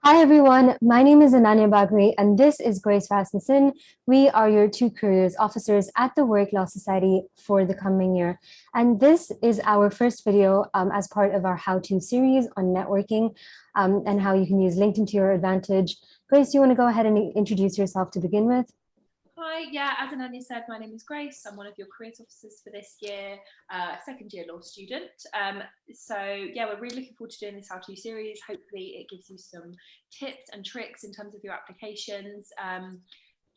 Hi everyone, my name is Ananya Bagri and this is Grace Rasmussen. We are your two careers officers at the Work Law Society for the coming year. And this is our first video as part of our how-to series on networking and how you can use LinkedIn to your advantage. Grace, do you want to go ahead and introduce yourself to begin with? Hi, as Ananya said, my name is Grace. I'm one of your careers officers for this year, second year law student. We're really looking forward to doing this how-to series. Hopefully it gives you some tips and tricks in terms of your applications.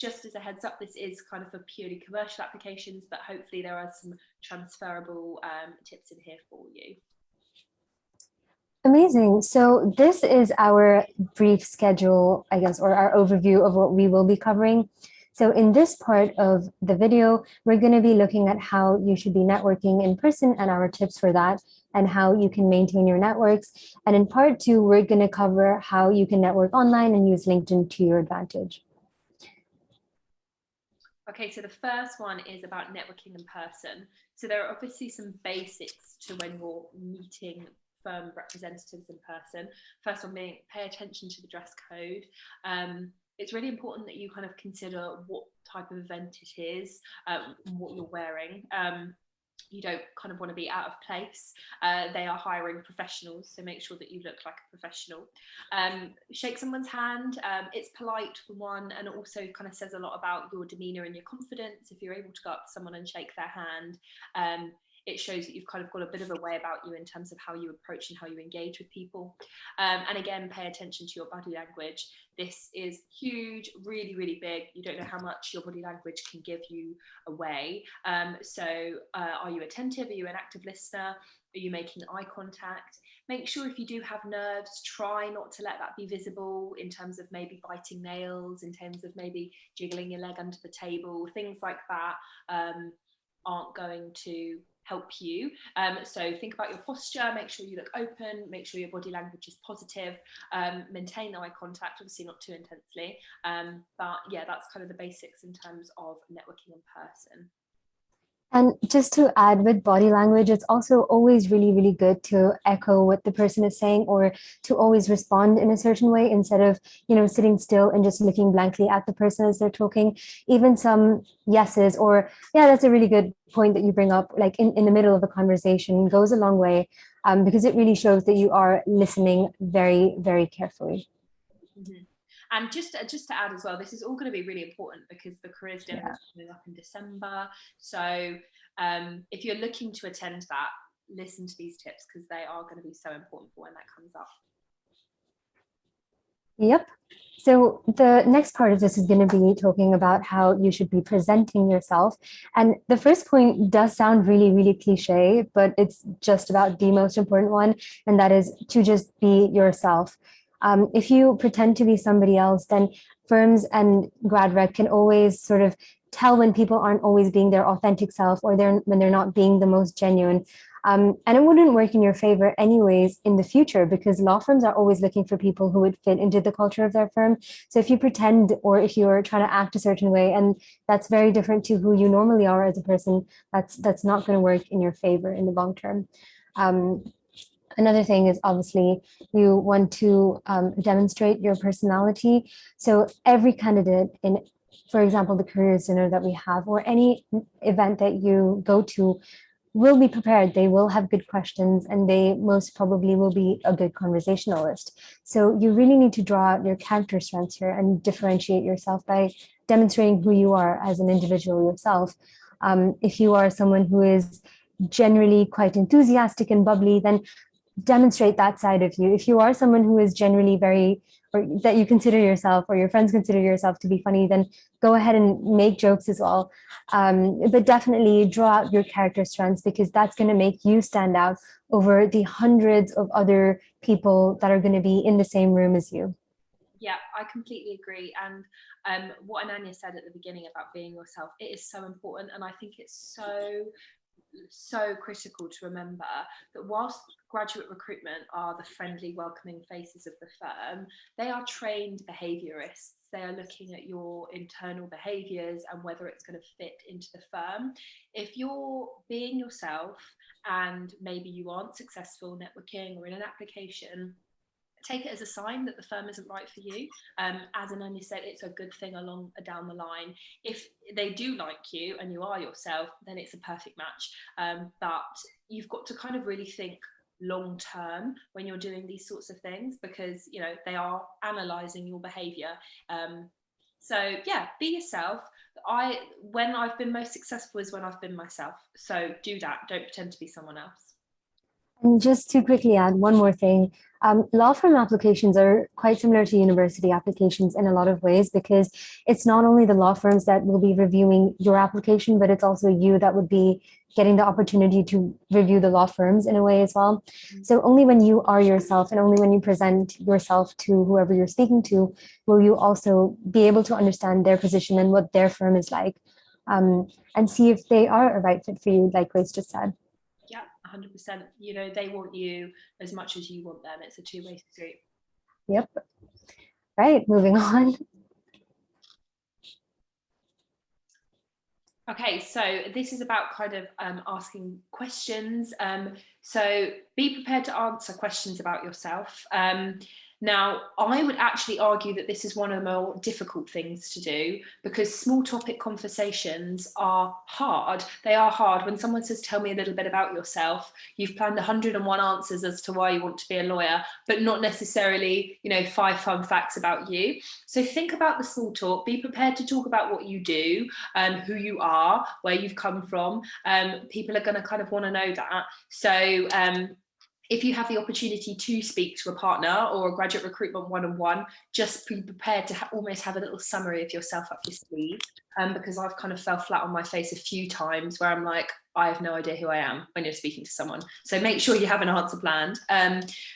Just as a heads up, this is kind of for purely commercial applications, but hopefully there are some transferable tips in here for you. Amazing. So this is our brief schedule, I guess, or our overview of what we will be covering. So in this part of the video, we're going to be looking at how you should be networking in person and our tips for that and how you can maintain your networks. And in part two, we're going to cover how you can network online and use LinkedIn to your advantage. Okay, so the first one is about networking in person. So there are obviously some basics to when you're meeting firm representatives in person. First one being pay attention to the dress code. It's really important that you kind of consider what type of event it is, what you're wearing. You don't kind of want to be out of place. They are hiring professionals, so make sure that you look like a professional. Shake someone's hand. It's polite for one, and also kind of says a lot about your demeanor and your confidence. If you're able to go up to someone and shake their hand, it shows that you've kind of got a bit of a way about you in terms of how you approach and how you engage with people. And again, pay attention to your body language. This is huge, really, really big. You don't know how much your body language can give you away. Are you attentive? Are you an active listener? Are you making eye contact? Make sure if you do have nerves, try not to let that be visible in terms of maybe biting nails, in terms of maybe jiggling your leg under the table, things like that aren't going to help you. So think about your posture, make sure you look open, make sure your body language is positive, maintain eye contact, obviously not too intensely. That's kind of the basics in terms of networking in person. And just to add with body language, it's also always really, really good to echo what the person is saying or to always respond in a certain way instead of, sitting still and just looking blankly at the person as they're talking. Even some yeses or, yeah, that's a really good point that you bring up, like in the middle of a conversation goes a long way because it really shows that you are listening very, very carefully. Mm-hmm. And just to add as well, this is all going to be really important because the careers dinner Yeah. is coming up in December. So if you're looking to attend that, listen to these tips because they are going to be so important for when that comes up. Yep. So the next part of this is going to be talking about how you should be presenting yourself. And the first point does sound really, really cliche, but it's just about the most important one, and that is to just be yourself. If you pretend to be somebody else, then firms and grad rec can always sort of tell when people aren't always being their authentic self or when they're not being the most genuine. And it wouldn't work in your favor anyways in the future because law firms are always looking for people who would fit into the culture of their firm. So if you pretend or if you're trying to act a certain way and that's very different to who you normally are as a person, that's not going to work in your favor in the long term. Another thing is obviously you want to demonstrate your personality. So every candidate in, for example, the careers dinner that we have or any event that you go to will be prepared. They will have good questions and they most probably will be a good conversationalist. So you really need to draw out your character strengths here and differentiate yourself by demonstrating who you are as an individual yourself. If you are someone who is generally quite enthusiastic and bubbly, then demonstrate that side of you. If you are someone who is generally very, or that you consider yourself or your friends consider yourself to be funny, then go ahead and make jokes as well. But definitely draw out your character strengths because that's going to make you stand out over the hundreds of other people that are going to be in the same room as you. Yeah, I completely agree. And what Ananya said at the beginning about being yourself, it is so important. And I think it's so critical to remember that whilst graduate recruitment are the friendly, welcoming faces of the firm, they are trained behaviourists. They are looking at your internal behaviours and whether it's going to fit into the firm. If you're being yourself and maybe you aren't successful networking or in an application, take it as a sign that the firm isn't right for you. As Ananya said, it's a good thing along down the line. If they do like you and you are yourself, then it's a perfect match. But you've got to kind of really think long term when you're doing these sorts of things, because you know they are analysing your behaviour. So yeah, be yourself. When I've been most successful is when I've been myself. So do that. Don't pretend to be someone else. And just to quickly add one more thing, law firm applications are quite similar to university applications in a lot of ways, because it's not only the law firms that will be reviewing your application, but it's also you that would be getting the opportunity to review the law firms in a way as well. So only when you are yourself and only when you present yourself to whoever you're speaking to, will you also be able to understand their position and what their firm is like, and see if they are a right fit for you, like Grace just said. Yeah, 100%. You know, they want you as much as you want them. It's a two-way street. Yep. Right, moving on. Okay, so this is about kind of asking questions. So be prepared to answer questions about yourself. Now, I would actually argue that this is one of the more difficult things to do, because small topic conversations are hard. They are hard. When someone says, tell me a little bit about yourself, you've planned 101 answers as to why you want to be a lawyer, but not necessarily, you know, 5 fun facts about you. So think about the small talk. Be prepared to talk about what you do, who you are, where you've come from. People are going to kind of want to know that. So if you have the opportunity to speak to a partner or a graduate recruitment one-on-one, just be prepared to almost have a little summary of yourself up your sleeve, because I've kind of fell flat on my face a few times where I'm like, I have no idea who I am when you're speaking to someone. So make sure you have an answer planned.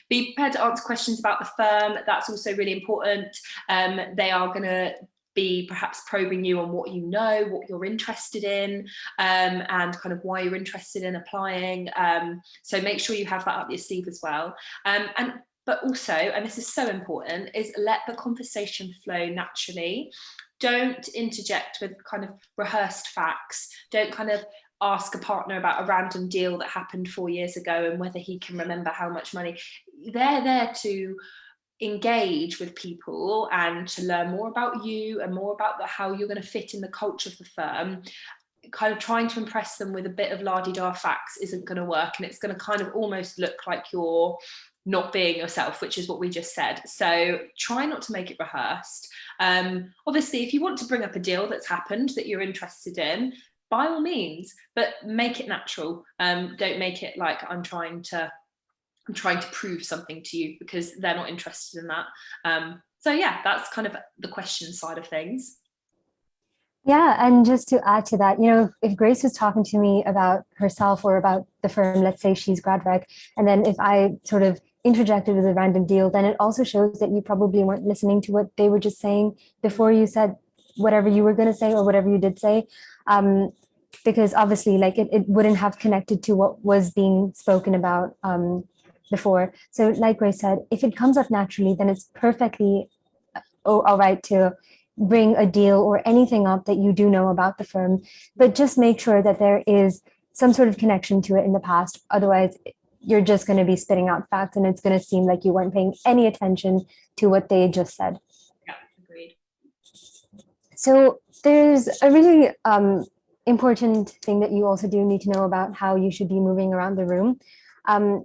Be prepared to answer questions about the firm. That's also really important. They are going to be perhaps probing you on what you know, what you're interested in, and kind of why you're interested in applying. So make sure you have that up your sleeve as well. But also, and this is so important, is let the conversation flow naturally. Don't interject with kind of rehearsed facts. Don't kind of ask a partner about a random deal that happened 4 years ago and whether he can remember how much money. They're there to engage with people and to learn more about you and more about how you're going to fit in the culture of the firm. Kind of trying to impress them with a bit of la-di-da facts isn't going to work, and it's going to kind of almost look like you're not being yourself, which is what we just said. So try not to make it rehearsed. Obviously, if you want to bring up a deal that's happened that you're interested in, by all means, but make it natural. Don't make it like I'm trying to prove something to you, because they're not interested in that. So yeah, that's kind of the question side of things. Yeah, and just to add to that, you know, if Grace was talking to me about herself or about the firm, let's say she's GradRec, and then if I sort of interjected with a random deal, then it also shows that you probably weren't listening to what they were just saying before you said whatever you were going to say or whatever you did say. Because obviously, like it wouldn't have connected to what was being spoken about before. So like Grace said, if it comes up naturally, then it's perfectly all right to bring a deal or anything up that you do know about the firm, but just make sure that there is some sort of connection to it in the past. Otherwise, you're just going to be spitting out facts and it's going to seem like you weren't paying any attention to what they just said. Yeah, agreed. So there's a really important thing that you also do need to know about how you should be moving around the room.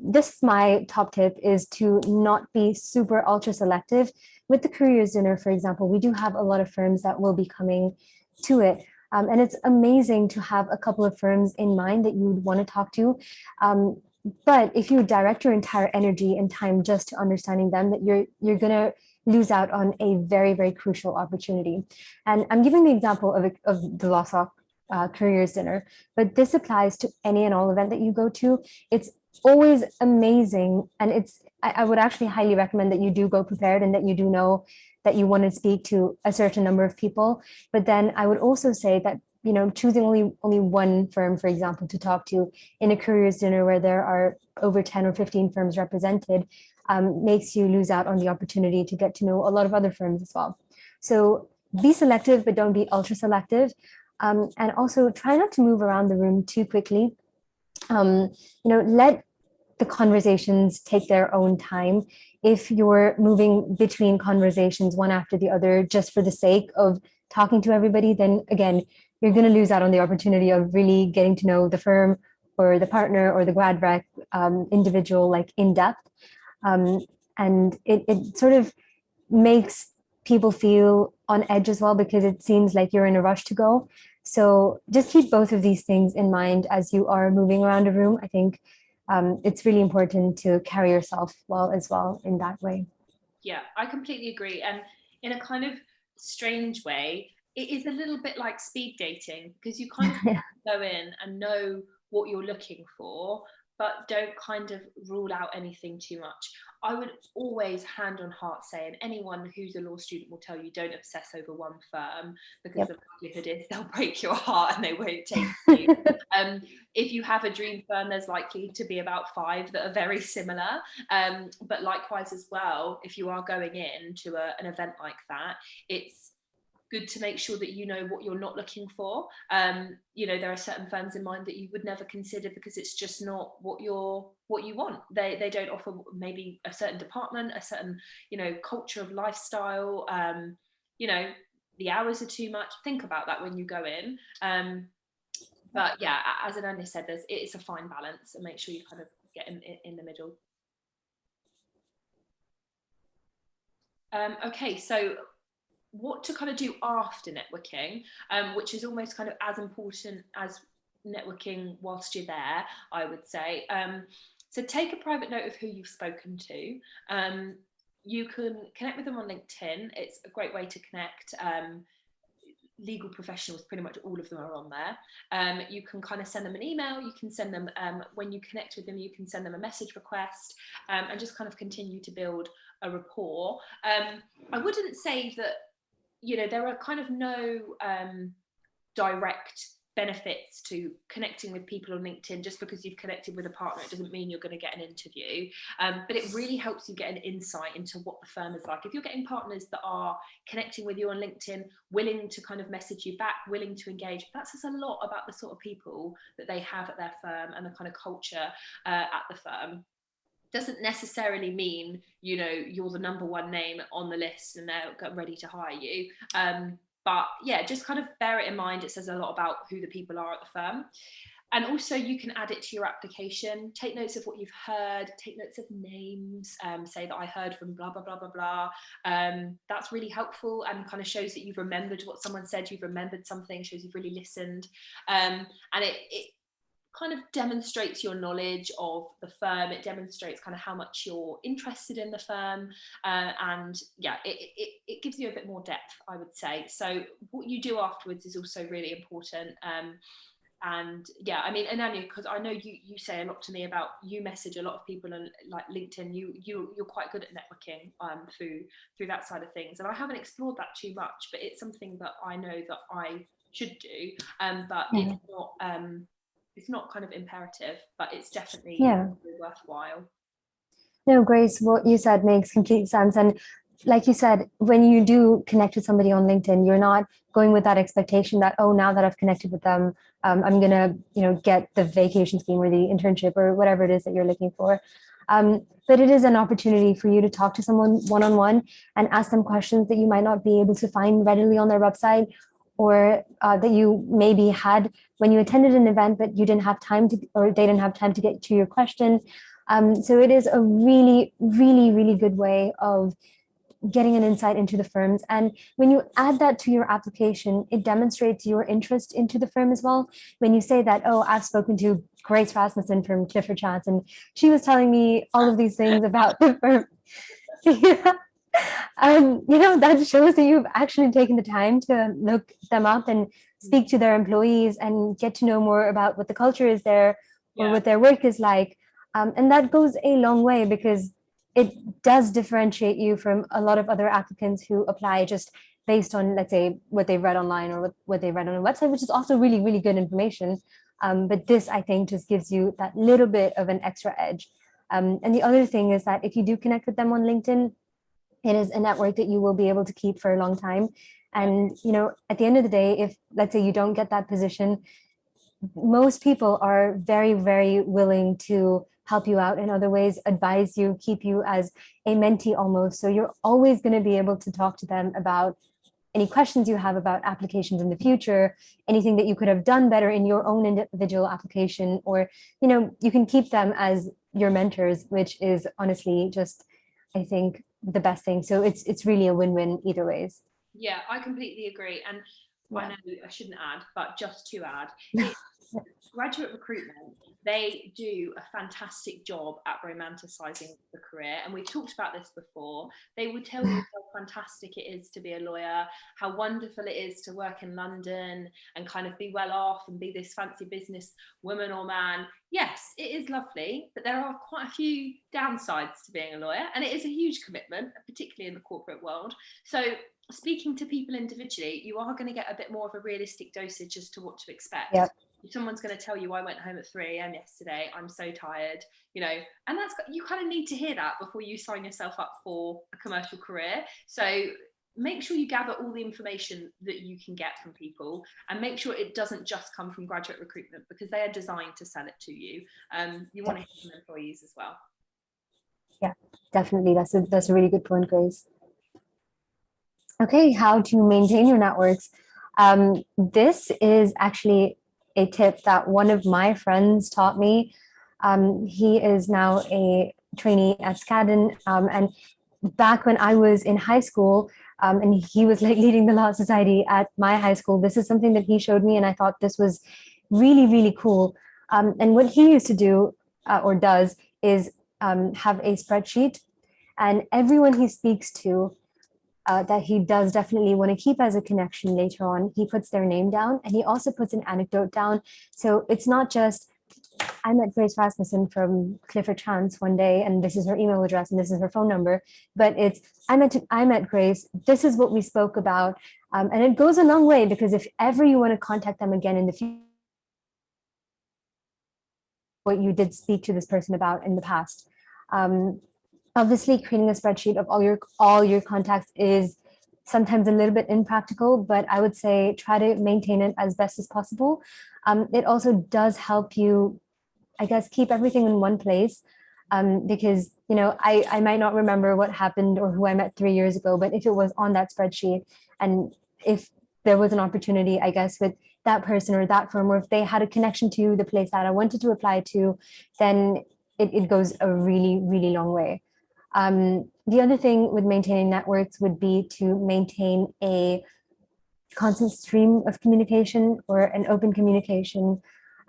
This is my top tip, is to not be super ultra selective. With the careers dinner, for example, we do have a lot of firms that will be coming to it. And it's amazing to have a couple of firms in mind that you would want to talk to. But if you direct your entire energy and time just to understanding them, that you're going to lose out on a very, very crucial opportunity. And I'm giving the example of the LawSoc careers dinner, but this applies to any and all event that you go to. It's always amazing, and I would actually highly recommend that you do go prepared and that you do know that you want to speak to a certain number of people. But then I would also say that, you know, choosing only one firm, for example, to talk to in a careers dinner where there are over 10 or 15 firms represented, makes you lose out on the opportunity to get to know a lot of other firms as well. So be selective, but don't be ultra selective. And also try not to move around the room too quickly. You know, let the conversations take their own time. If you're moving between conversations one after the other just for the sake of talking to everybody, then again, you're going to lose out on the opportunity of really getting to know the firm or the partner or the grad rec individual like in depth. Um, and it sort of makes people feel on edge as well because it seems like you're in a rush to go. So just keep both of these things in mind as you are moving around a room. I think it's really important to carry yourself well as well in that way. Yeah, I completely agree. And in a kind of strange way, it is a little bit like speed dating because you kind of go in and know what you're looking for, but don't kind of rule out anything too much. I would always, hand on heart, say, and anyone who's a law student will tell you, don't obsess over one firm because Yep. the likelihood is they'll break your heart and they won't take you. If you have a dream firm, there's likely to be about 5 that are very similar. But likewise as well, if you are going in to an event like that, it's good to make sure that you know what you're not looking for. There are certain firms in mind that you would never consider because it's just not what you want. They don't offer maybe a certain department, a certain culture of lifestyle. The hours are too much. Think about that when you go in. But yeah, as Ananya said, it's a fine balance, and make sure you kind of get in the middle. Okay, so what to kind of do after networking, which is almost kind of as important as networking whilst you're there, I would say. So take a private note of who you've spoken to. You can connect with them on LinkedIn. It's a great way to connect. Legal professionals, pretty much all of them are on there. You can kind of send them an email. You can send them, when you connect with them, you can send them a message request, and just kind of continue to build a rapport. I wouldn't say that there are kind of no direct benefits to connecting with people on LinkedIn. Just because you've connected with a partner, it doesn't mean you're going to get an interview. But it really helps you get an insight into what the firm is like. If you're getting partners that are connecting with you on LinkedIn, willing to kind of message you back, willing to engage, that says a lot about the sort of people that they have at their firm and the kind of culture at the firm. Doesn't necessarily mean you're the number one name on the list and they're ready to hire you. But yeah, just kind of bear it in mind. It says a lot about who the people are at the firm. And also you can add it to your application. Take notes of what you've heard, take notes of names, say that I heard from blah, blah, blah, blah, blah. That's really helpful and kind of shows that you've remembered what someone said, you've remembered something, shows you've really listened. And it kind of demonstrates your knowledge of the firm. It demonstrates kind of how much you're interested in the firm, and yeah, it gives you a bit more depth, I would say. So what you do afterwards is also really important. And yeah, I mean, Ananya, because I know you say a lot to me about, you message a lot of people on like LinkedIn. You're quite good at networking through that side of things, and I haven't explored that too much, but it's something that I know that I should do. But it's not kind of imperative, but it's definitely worthwhile. No, Grace, what you said makes complete sense. And like you said, when you do connect with somebody on LinkedIn, you're not going with that expectation that, oh, now that I've connected with them, I'm gonna, get the vacation scheme or the internship or whatever it is that you're looking for. But it is an opportunity for you to talk to someone one-on-one and ask them questions that you might not be able to find readily on their website, or that you maybe had when you attended an event, but you didn't have time to, or they didn't have time to get to your question. So it is a really, really, really good way of getting an insight into the firms. And when you add that to your application, it demonstrates your interest into the firm as well. When you say that, oh, I've spoken to Grace Rasmussen from Clifford Chance, and she was telling me all of these things about the firm. That shows that you've actually taken the time to look them up and speak to their employees and get to know more about what the culture is there or what their work is like. And that goes a long way because it does differentiate you from a lot of other applicants who apply just based on, let's say, what they've read online or what they read on a website, which is also really, really good information. But this, I think, just gives you that little bit of an extra edge. And the other thing is that if you do connect with them on LinkedIn, it is a network that you will be able to keep for a long time. And, at the end of the day, if, let's say, you don't get that position, most people are very, very willing to help you out in other ways, advise you, keep you as a mentee almost. So you're always going to be able to talk to them about any questions you have about applications in the future, anything that you could have done better in your own individual application, or, you know, you can keep them as your mentors, which is honestly just, I think, the best thing. So it's really a win-win either ways. Yeah, I completely agree. And I Yeah. know I shouldn't add, but just to add, it, graduate recruitment, they do a fantastic job at romanticizing the career. And we talked about this before. They will tell you how fantastic it is to be a lawyer, how wonderful it is to work in London and kind of be well off and be this fancy business woman or man. Yes, it is lovely, but there are quite a few downsides to being a lawyer, and it is a huge commitment, particularly in the corporate world. So speaking to people individually, you are going to get a bit more of a realistic dosage as to what to expect. Yep. If someone's going to tell you, I went home at 3 a.m. yesterday, I'm so tired, you know, and that's, you kind of need to hear that before you sign yourself up for a commercial career. So make sure you gather all the information that you can get from people, and make sure it doesn't just come from graduate recruitment, because they are designed to sell it to you. You want to hear from employees as well. Yeah, definitely. That's a really good point, Grace. Okay, how to maintain your networks. This is actually a tip that one of my friends taught me. He is now a trainee at Skadden, and back when I was in high school, and he was like leading the Law Society at my high school, this is something that he showed me, and I thought this was really, really cool. And what he used to do, or does, is have a spreadsheet, and everyone he speaks to, that he does definitely want to keep as a connection later on, he puts their name down, and he also puts an anecdote down. So it's not just, I met Grace Rasmussen from Clifford Chance one day, and this is her email address and this is her phone number. But it's, I met Grace. This is what we spoke about, and it goes a long way, because if ever you want to contact them again in the future, what you did speak to this person about in the past. Um, Obviously, creating a spreadsheet of all your contacts is sometimes a little bit impractical, but I would say try to maintain it as best as possible. It also does help you, I guess, keep everything in one place, because, you know, I might not remember what happened or who I met 3 years ago, but if it was on that spreadsheet, and if there was an opportunity, I guess, with that person or that firm, or if they had a connection to the place that I wanted to apply to, then it goes a really, really long way. The other thing with maintaining networks would be to maintain a constant stream of communication, or an open communication.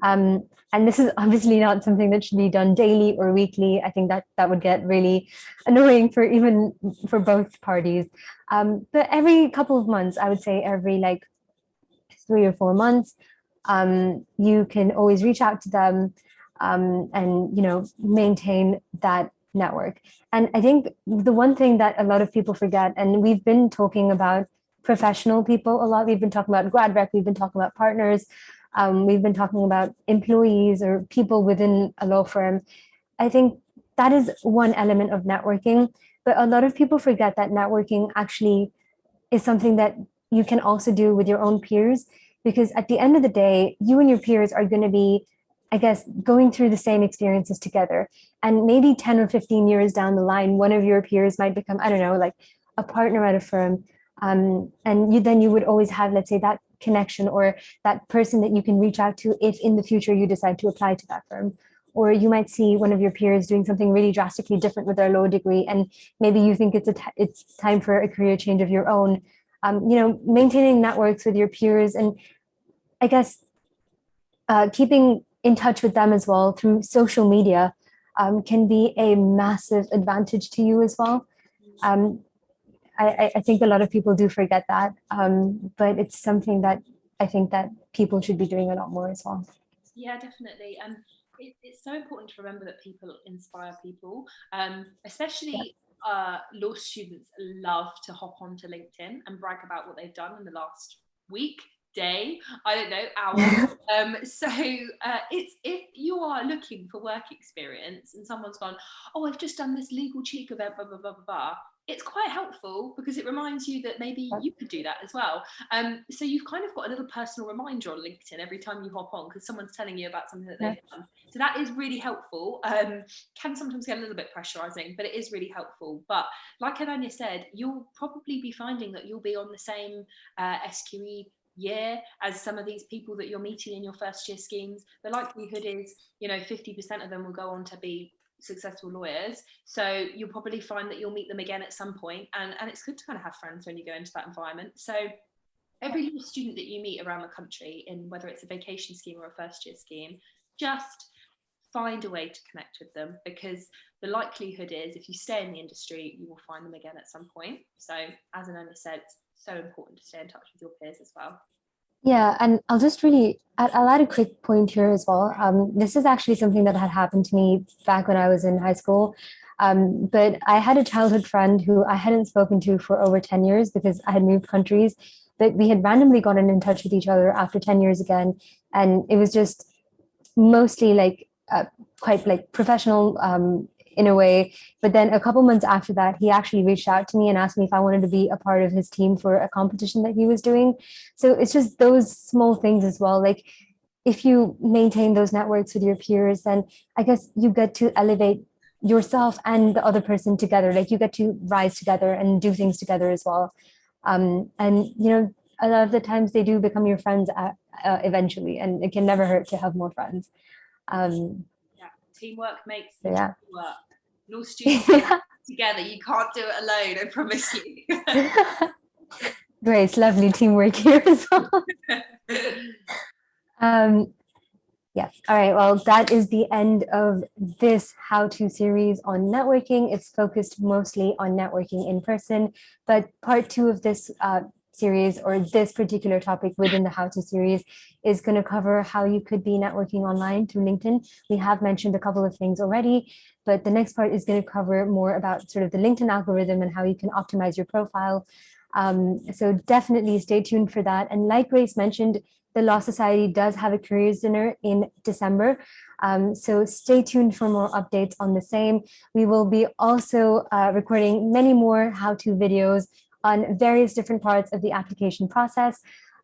And this is obviously not something that should be done daily or weekly. I think that that would get really annoying for even for both parties. But every couple of months, I would say every like 3 or 4 months, you can always reach out to them, and, you know, maintain that network. And I think the one thing that a lot of people forget, and we've been talking about professional people a lot, we've been talking about grad rec, we've been talking about partners, we've been talking about employees or people within a law firm. I think that is one element of networking, but a lot of people forget that networking actually is something that you can also do with your own peers, because at the end of the day, you and your peers are going to be, I guess, going through the same experiences together. And maybe 10 or 15 years down the line, one of your peers might become, I don't know, like a partner at a firm. And you would always have, let's say, that connection, or that person that you can reach out to if in the future you decide to apply to that firm. Or you might see one of your peers doing something really drastically different with their law degree, and maybe you think it's time for a career change of your own. You know, maintaining networks with your peers, and I guess keeping in touch with them as well through social media, can be a massive advantage to you as well. Um, I think a lot of people do forget that, but it's something that I think that people should be doing a lot more as well. Yeah, definitely. And it's so important to remember that people inspire people, Yeah. especially law students love to hop onto LinkedIn and brag about what they've done in the last week, day, I don't know, hour. So it's, if you are looking for work experience and someone's gone, oh, I've just done this legal cheek event, blah, blah, blah, blah, blah, it's quite helpful because it reminds you that maybe you could do that as well. So you've kind of got a little personal reminder on LinkedIn every time you hop on because someone's telling you about something that they've done. So that is really helpful. Can sometimes get a little bit pressurizing, but it is really helpful. But like Ananya said, you'll probably be finding that you'll be on the same SQE year as some of these people that you're meeting in your first year schemes. The likelihood is, 50% of them will go on to be successful lawyers, so you'll probably find that you'll meet them again at some point, and it's good to kind of have friends when you go into that environment. So every little student that you meet around the country, in whether it's a vacation scheme or a first year scheme, just find a way to connect with them, because the likelihood is if you stay in the industry you will find them again at some point. So as Ananya said, it's so important to stay in touch with your peers as well. Yeah, and I'll add a quick point here as well. This is actually something that had happened to me back when I was in high school. But I had a childhood friend who I hadn't spoken to for over 10 years because I had moved countries, but we had randomly gotten in touch with each other after 10 years again. And it was just mostly like quite like professional in a way. But then a couple months after that, he actually reached out to me and asked me if I wanted to be a part of his team for a competition that he was doing. So it's just those small things as well. Like if you maintain those networks with your peers, then I guess you get to elevate yourself and the other person together. Like you get to rise together and do things together as well. And a lot of the times they do become your friends eventually, and it can never hurt to have more friends. Yeah, teamwork makes the Yeah. dream work. No students together. You can't do it alone, I promise you. Great, lovely teamwork here as well. Yeah. All right. Well, that is the end of this how-to series on networking. It's focused mostly on networking in person, but part 2 of this series, or this particular topic within the how-to series, is going to cover how you could be networking online through LinkedIn. We have mentioned a couple of things already, but the next part is going to cover more about sort of the LinkedIn algorithm and how you can optimize your profile. So definitely stay tuned for that. And like Grace mentioned, the Law Society does have a careers dinner in December. So stay tuned for more updates on the same. We will be also recording many more how-to videos on various different parts of the application process.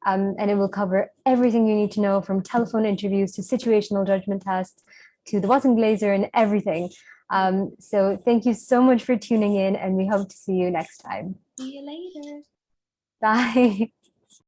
And it will cover everything you need to know, from telephone interviews to situational judgment tests to the Watson Glaser and everything. So thank you so much for tuning in, and we hope to see you next time. See you later. Bye.